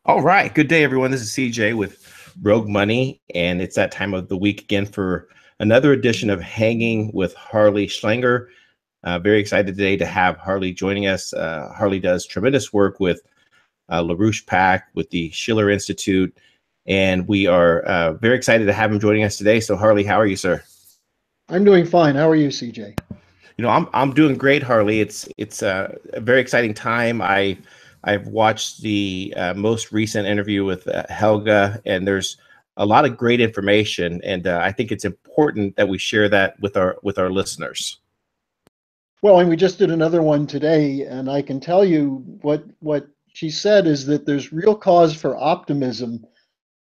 All right. Good day, everyone. This is CJ with Rogue Money, and it's that time of the week again for another edition of Hanging with Harley Schlanger. Very excited today to have Harley joining us. Harley does tremendous work with LaRouche PAC, with the Schiller Institute, and we are very excited to have him joining us today. So, Harley, how are you, sir? I'm doing fine. How are you, CJ? I'm doing great, Harley. It's a very exciting time. I've watched the most recent interview with Helga, and there's a lot of great information, and I think it's important that we share that with our listeners. Well, and we just did another one today, and I can tell you what she said is that there's real cause for optimism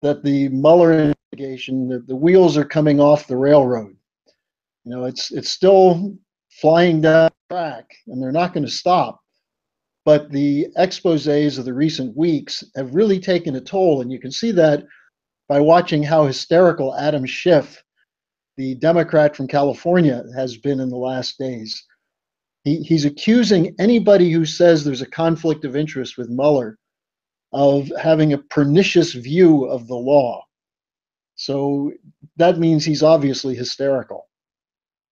that the Mueller investigation, the wheels are coming off the railroad. It's still flying down the track, and they're not going to stop. But the exposés of the recent weeks have really taken a toll, and you can see that by watching how hysterical Adam Schiff, the Democrat from California, has been in the last days. He's accusing anybody who says there's a conflict of interest with Mueller of having a pernicious view of the law. So that means he's obviously hysterical.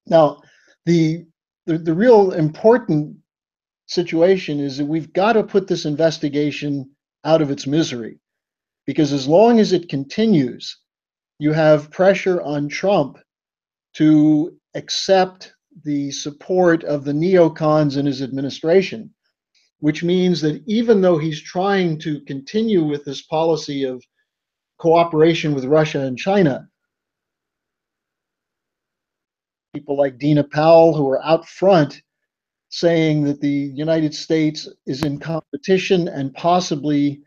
Now, the real important situation is that we've got to put this investigation out of its misery, because as long as it continues, you have pressure on Trump to accept the support of the neocons in his administration, which means that even though he's trying to continue with this policy of cooperation with Russia and China, people like Dina Powell, who are out front saying that the United States is in competition and possibly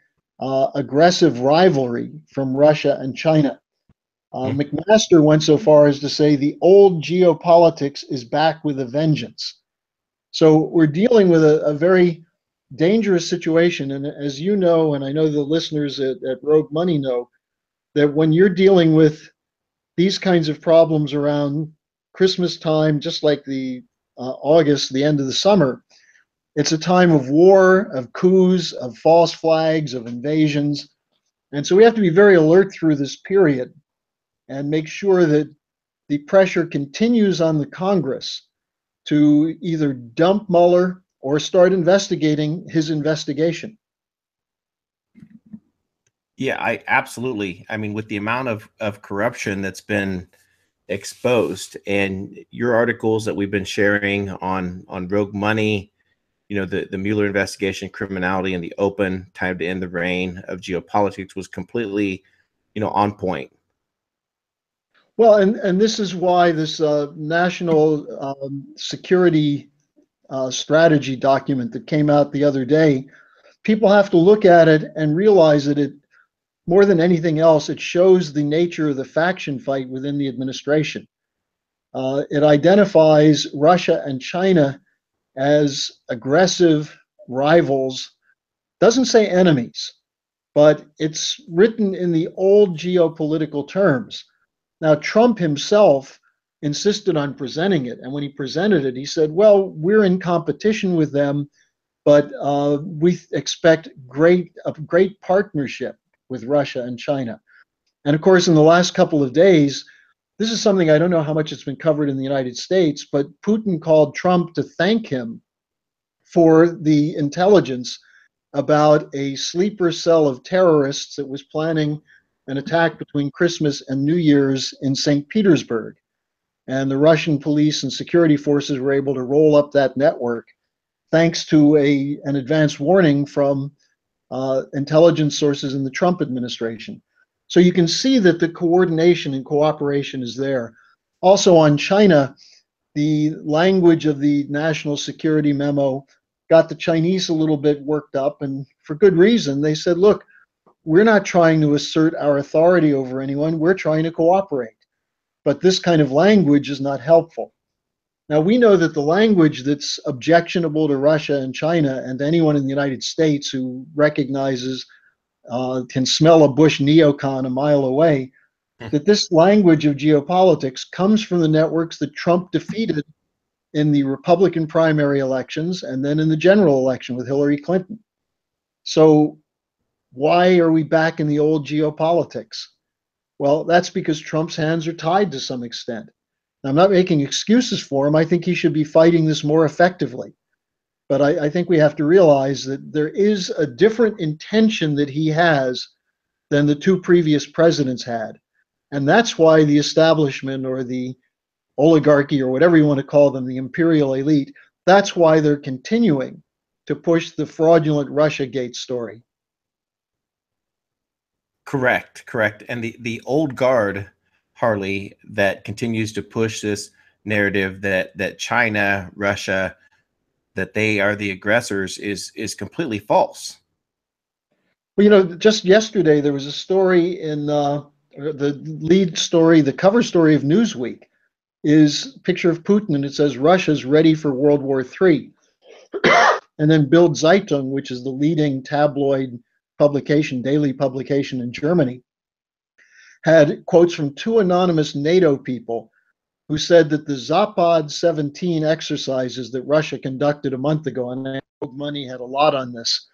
aggressive rivalry from Russia and China. McMaster went so far as to say the old geopolitics is back with a vengeance. So we're dealing with a very dangerous situation. And as you know, and I know the listeners at Rogue Money know, that when you're dealing with these kinds of problems around Christmas time, just like the August, the end of the summer, it's a time of war, of coups, of false flags, of invasions. And so we have to be very alert through this period and make sure that the pressure continues on the Congress to either dump Mueller or start investigating his investigation. Yeah, I absolutely. I mean, with the amount of corruption that's been exposed, and your articles that we've been sharing on Rogue Money, the Mueller investigation, criminality in the open, time to end the reign of geopolitics was completely, on point. Well, and this is why this national security strategy document that came out the other day, people have to look at it and realize that it, more than anything else, it shows the nature of the faction fight within the administration. It identifies Russia and China as aggressive rivals, doesn't say enemies, but it's written in the old geopolitical terms. Now, Trump himself insisted on presenting it, and when he presented it, he said, well, we're in competition with them, but we expect a great partnership with Russia and China. And of course, in the last couple of days, this is something I don't know how much it's been covered in the United States, but Putin called Trump to thank him for the intelligence about a sleeper cell of terrorists that was planning an attack between Christmas and New Year's in St. Petersburg. And the Russian police and security forces were able to roll up that network thanks to an advance warning from intelligence sources in the Trump administration. So you can see that the coordination and cooperation is there. Also on China, the language of the national security memo got the Chinese a little bit worked up, and for good reason. They said, look, we're not trying to assert our authority over anyone, we're trying to cooperate. But this kind of language is not helpful. Now, we know that the language that's objectionable to Russia and China and to anyone in the United States who recognizes, can smell a Bush neocon a mile away, that this language of geopolitics comes from the networks that Trump defeated in the Republican primary elections and then in the general election with Hillary Clinton. So Why are we back in the old geopolitics? Well, that's because Trump's hands are tied to some extent. I'm not making excuses for him. I think he should be fighting this more effectively. But I think we have to realize that there is a different intention that he has than the two previous presidents had. And that's why the establishment or the oligarchy or whatever you want to call them, the imperial elite, that's why they're continuing to push the fraudulent Russiagate story. Correct, correct. And the old guard, Harley, that continues to push this narrative that China, Russia, that they are the aggressors is completely false. Well, just yesterday there was a story in the lead story, the cover story of Newsweek is a picture of Putin, and it says Russia's ready for World War III. And then Bild Zeitung, which is the leading tabloid publication, daily publication in Germany, had quotes from two anonymous NATO people who said that the Zapad 17 exercises that Russia conducted a month ago, and money had a lot on this,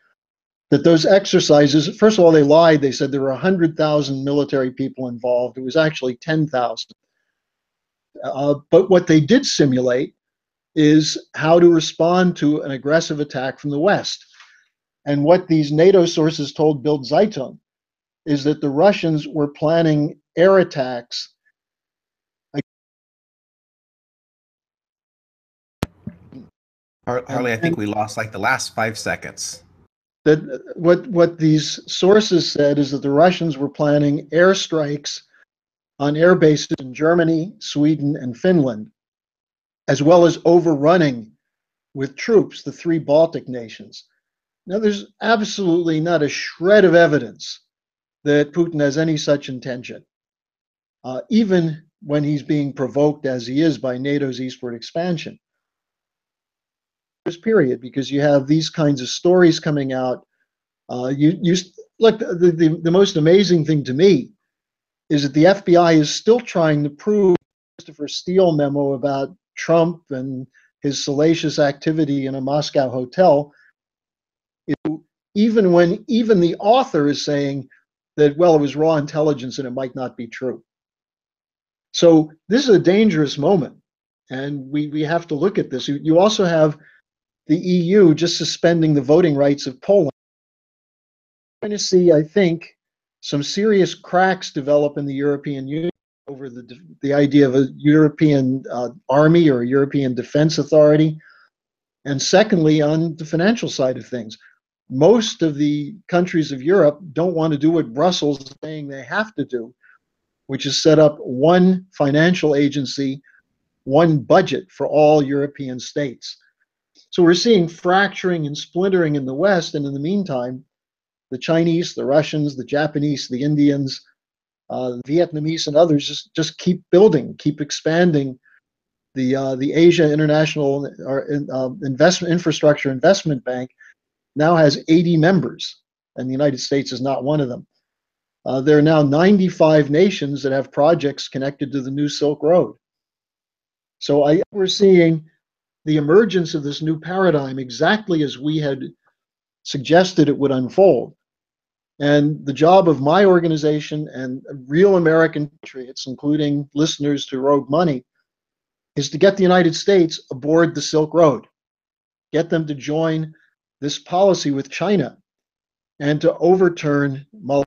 that those exercises, first of all, they lied. They said there were 100,000 military people involved. It was actually 10,000. But what they did simulate is how to respond to an aggressive attack from the West. And what these NATO sources told Bild Zeitung is that the Russians were planning air attacks. Harley, I think we lost like the last 5 seconds. That what these sources said is that the Russians were planning airstrikes on air bases in Germany, Sweden, and Finland, as well as overrunning with troops the three Baltic nations. Now, there's absolutely not a shred of evidence that Putin has any such intention, even when he's being provoked as he is by NATO's eastward expansion. This period, because you have these kinds of stories coming out. You look, the most amazing thing to me is that the FBI is still trying to prove Christopher Steele memo about Trump and his salacious activity in a Moscow hotel, even when even the author is saying that, well, it was raw intelligence and it might not be true. So this is a dangerous moment, and we have to look at this. You also have the EU just suspending the voting rights of Poland. We're going to see, I think, some serious cracks develop in the European Union over the idea of a European army or a European defense authority. And secondly, on the financial side of things, most of the countries of Europe don't want to do what Brussels is saying they have to do, which is set up one financial agency, one budget for all European states. So we're seeing fracturing and splintering in the West, and in the meantime, the Chinese, the Russians, the Japanese, the Indians, the Vietnamese, and others just keep building, keep expanding. The Asia International Infrastructure Investment Bank now has 80 members, and the United States is not one of them. There are now 95 nations that have projects connected to the new Silk Road. So we're seeing the emergence of this new paradigm exactly as we had suggested it would unfold. And the job of my organization and real American patriots, including listeners to Rogue Money, is to get the United States aboard the Silk Road, get them to join this policy with China, and to overturn Mueller.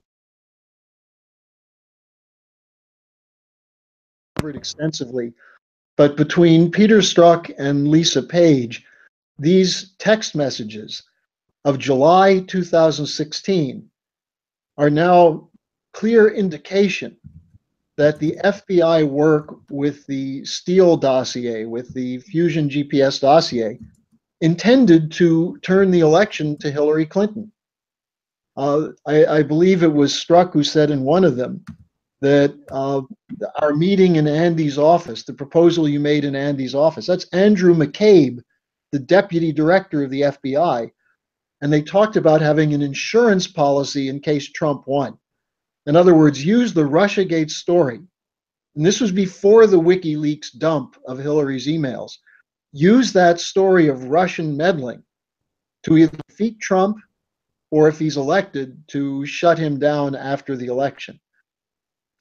Covered extensively. But between Peter Strzok and Lisa Page, these text messages of July 2016 are now clear indication that the FBI work with the Steele dossier, with the Fusion GPS dossier, intended to turn the election to Hillary Clinton. I believe it was Strzok who said in one of them that our meeting in Andy's office, the proposal you made in Andy's office, that's Andrew McCabe, the deputy director of the FBI. And they talked about having an insurance policy in case Trump won. In other words, use the Russiagate story. And this was before the WikiLeaks dump of Hillary's emails. Use that story of Russian meddling to either defeat Trump or if he's elected, to shut him down after the election.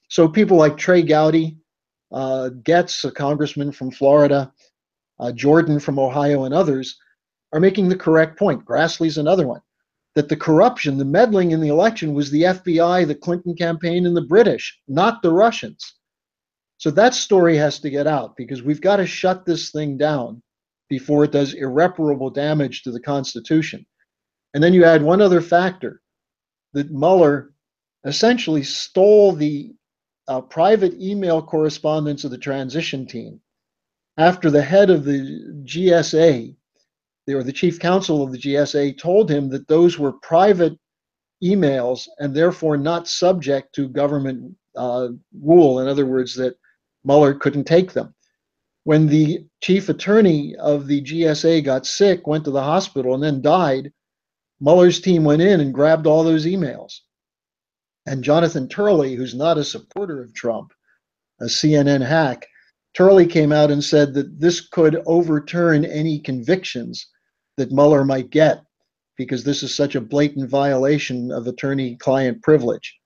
So people like Trey Gowdy, Getz, a congressman from Florida, Jordan from Ohio, and others are making the correct point. Grassley's another one, that the corruption, the meddling in the election was the FBI, the Clinton campaign, and the British, not the Russians. So that story has to get out because we've got to shut this thing down before it does irreparable damage to the Constitution. And then you add one other factor, that Mueller essentially stole the private email correspondence of the transition team after the head of the GSA, or the chief counsel of the GSA, told him that those were private emails and therefore not subject to government rule. In other words, that Mueller couldn't take them. When the chief attorney of the GSA got sick, went to the hospital, and then died, Mueller's team went in and grabbed all those emails. And Jonathan Turley, who's not a supporter of Trump, a CNN hack, Turley came out and said that this could overturn any convictions that Mueller might get because this is such a blatant violation of attorney-client privilege.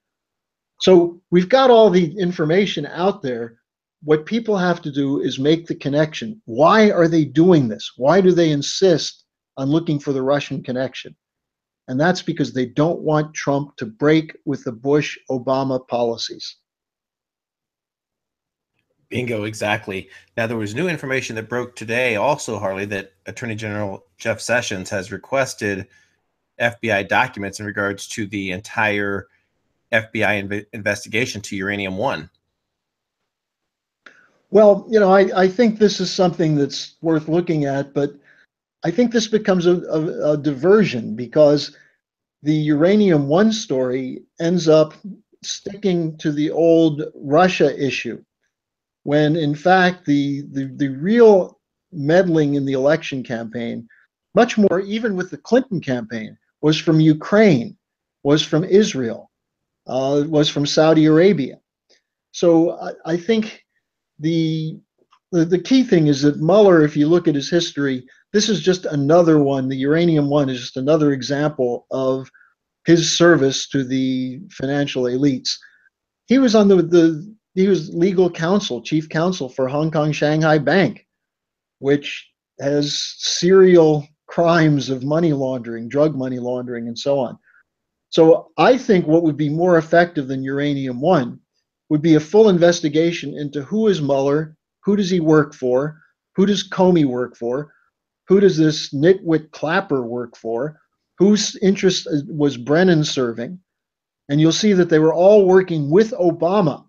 So we've got all the information out there. What people have to do is make the connection. Why are they doing this? Why do they insist on looking for the Russian connection? And that's because they don't want Trump to break with the Bush-Obama policies. Bingo, exactly. Now, there was new information that broke today also, Harley, that Attorney General Jeff Sessions has requested FBI documents in regards to the entire FBI investigation to Uranium One. Well, I think this is something that's worth looking at, but I think this becomes a diversion because the Uranium One story ends up sticking to the old Russia issue, when in fact the real meddling in the election campaign, much more even with the Clinton campaign, was from Ukraine, was from Israel, was from Saudi Arabia. So I think the key thing is that Mueller, if you look at his history, this is just another one. The Uranium One is just another example of his service to the financial elites. He was on he was legal counsel, chief counsel for Hong Kong Shanghai Bank, which has serial crimes of money laundering, drug money laundering, and so on. So I think what would be more effective than Uranium One would be a full investigation into who is Mueller, who does he work for, who does Comey work for, who does this nitwit Clapper work for, whose interest was Brennan serving, and you'll see that they were all working with Obama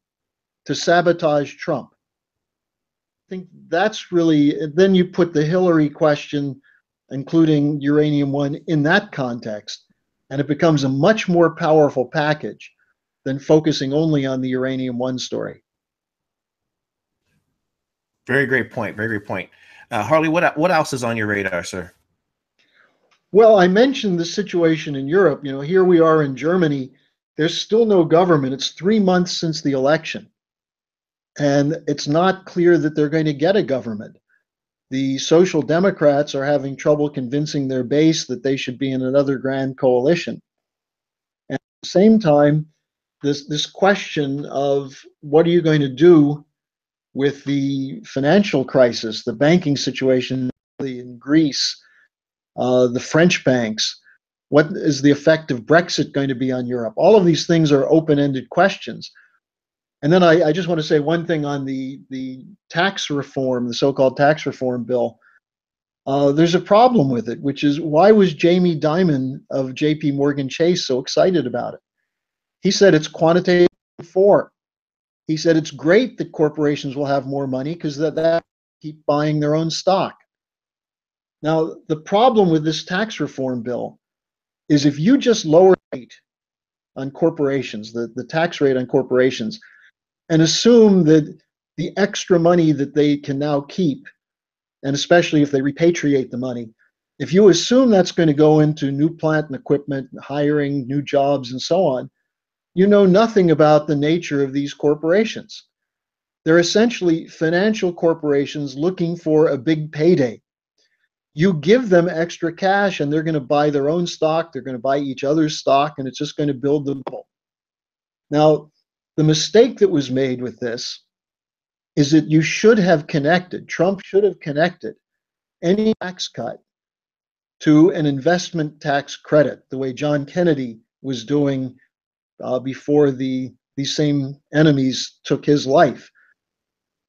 to sabotage Trump. I think that's really, then you put the Hillary question, including Uranium One, in that context, and it becomes a much more powerful package than focusing only on the Uranium One story. Very great point. Very great point. Harley, what else is on your radar, sir? Well, I mentioned the situation in Europe. Here we are in Germany. There's still no government. It's 3 months since the election. And it's not clear that they're going to get a government. The Social Democrats are having trouble convincing their base that they should be in another grand coalition. And at the same time, this question of what are you going to do with the financial crisis, the banking situation in Greece, the French banks, what is the effect of Brexit going to be on Europe? All of these things are open-ended questions. And then I just want to say one thing on the tax reform, the so-called tax reform bill. There's a problem with it, which is, why was Jamie Dimon of JP Morgan Chase so excited about it? He said it's quantitative reform. He said it's great that corporations will have more money because that keep buying their own stock. Now, the problem with this tax reform bill is if you just lower the rate on corporations, the tax rate on corporations, and assume that the extra money that they can now keep, and especially if they repatriate the money, if you assume that's going to go into new plant and equipment, hiring, new jobs, and so on, you know nothing about the nature of these corporations. They're essentially financial corporations looking for a big payday. You give them extra cash and they're going to buy their own stock, they're going to buy each other's stock, and it's just going to build the bubble. Now, the mistake that was made with this is that you should have connected, Trump should have connected any tax cut to an investment tax credit, the way John Kennedy was doing before these same enemies took his life.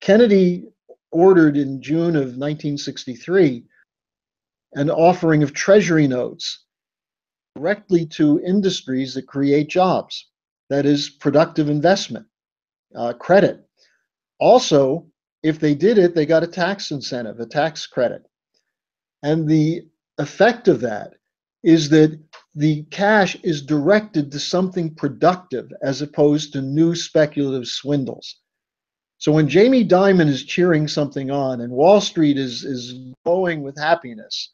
Kennedy ordered in June of 1963 an offering of treasury notes directly to industries that create jobs, that is, productive investment, credit. Also, if they did it, they got a tax incentive, a tax credit. And the effect of that is that the cash is directed to something productive as opposed to new speculative swindles. So when Jamie Dimon is cheering something on and Wall Street is glowing with happiness,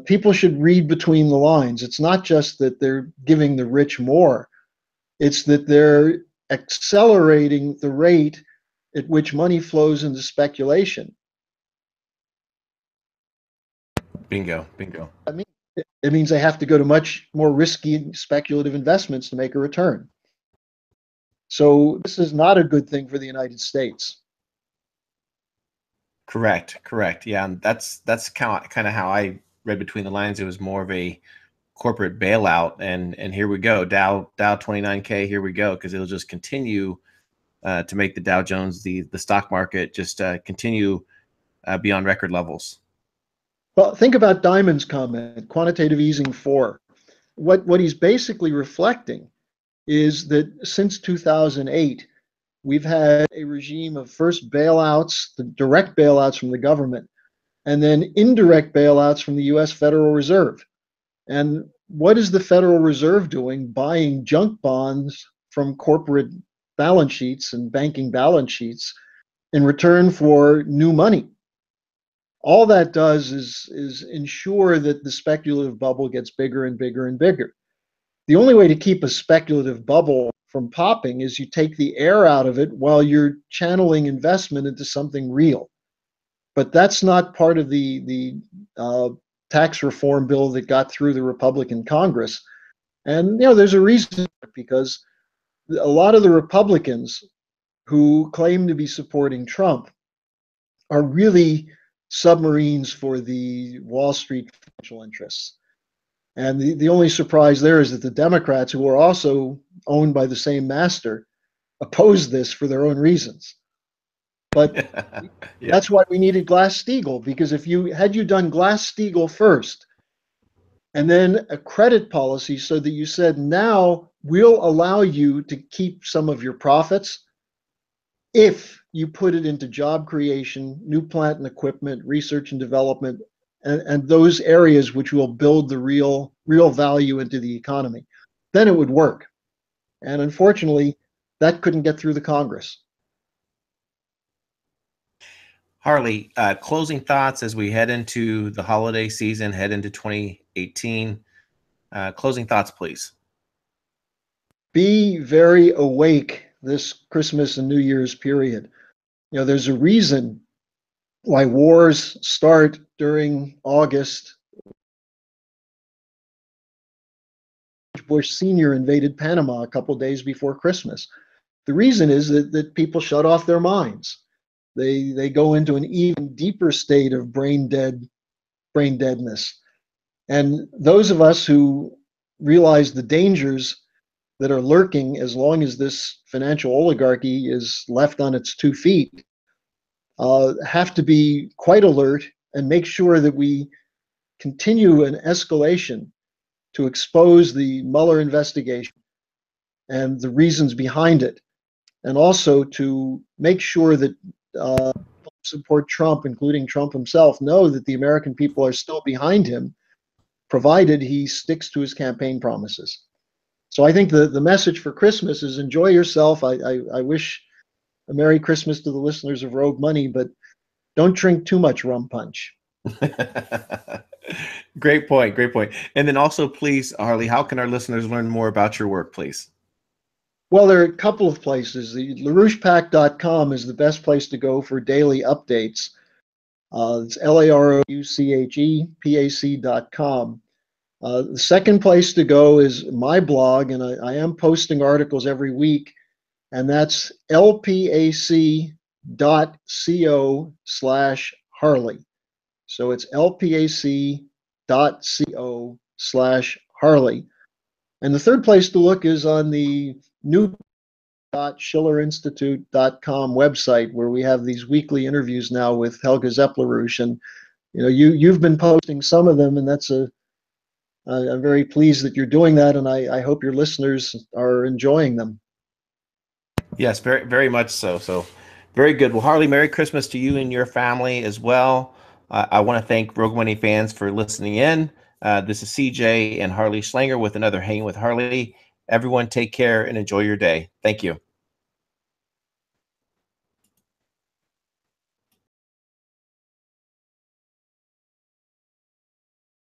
people should read between the lines. It's not just that they're giving the rich more, it's that they're accelerating the rate at which money flows into speculation. Bingo, bingo. I mean, it means they have to go to much more risky speculative investments to make a return. So this is not a good thing for the United States. Correct, correct. Yeah, and that's kind of how I read between the lines. It was more of a corporate bailout, and here we go, Dow 29K. Here we go, because it'll just continue to make the Dow Jones, the stock market, just continue beyond record levels. Well, think about Dimon's comment, quantitative easing 4. What he's basically reflecting is that since 2008, we've had a regime of first bailouts, the direct bailouts from the government, and then indirect bailouts from the US Federal Reserve. And what is the Federal Reserve doing? Buying junk bonds from corporate balance sheets and banking balance sheets in return for new money. All that does is ensure that the speculative bubble gets bigger and bigger and bigger. The only way to keep a speculative bubble from popping is you take the air out of it while you're channeling investment into something real. But that's not part of the tax reform bill that got through the Republican Congress. And there's a reason, because a lot of the Republicans who claim to be supporting Trump are really submarines for the Wall Street financial interests. And the only surprise there is that the Democrats, who are also owned by the same master, oppose this for their own reasons. But yeah. That's why we needed Glass-Steagall, because if you done Glass-Steagall first, and then a credit policy so that you said, now we'll allow you to keep some of your profits if you put it into job creation, new plant and equipment, research and development, and those areas which will build the real value into the economy, then it would work. And unfortunately, that couldn't get through the Congress. Harley, closing thoughts as we head into the holiday season, head into 2018. Closing thoughts, please. Be very awake this Christmas and New Year's period. There's a reason why wars start during August. Bush Sr. invaded Panama a couple of days before Christmas. The reason is that people shut off their minds. They go into an even deeper state of brain deadness. And those of us who realize the dangers that are lurking as long as this financial oligarchy is left on its 2 feet have to be quite alert and make sure that we continue an escalation to expose the Mueller investigation and the reasons behind it, and also to make sure that support Trump, including Trump himself, know that the American people are still behind him, provided he sticks to his campaign promises. So I think the message for Christmas is enjoy yourself. I wish a Merry Christmas to the listeners of Rogue Money, but don't drink too much rum punch. Great point. Great point. And then also, please, Harley, how can our listeners learn more about your work, please? Well, there are a couple of places. The LaRouchePack.com is the best place to go for daily updates. It's LAROUCHEPAC.com. The second place to go is my blog, and I am posting articles every week, and that's lpac.co/Harley. So it's lpac.co/Harley. And the third place to look is on the new.schillerinstitute.com website, where we have these weekly interviews now with Helga Zeplerush. And you've been posting some of them, and I'm very pleased that you're doing that, and I hope your listeners are enjoying them. Yes, very, very much so. So very good. Well, Harley, Merry Christmas to you and your family as well. I want to thank Rogue Money fans for listening in. This is CJ and Harley Schlanger with another Hanging with Harley. Everyone take care and enjoy your day. Thank you.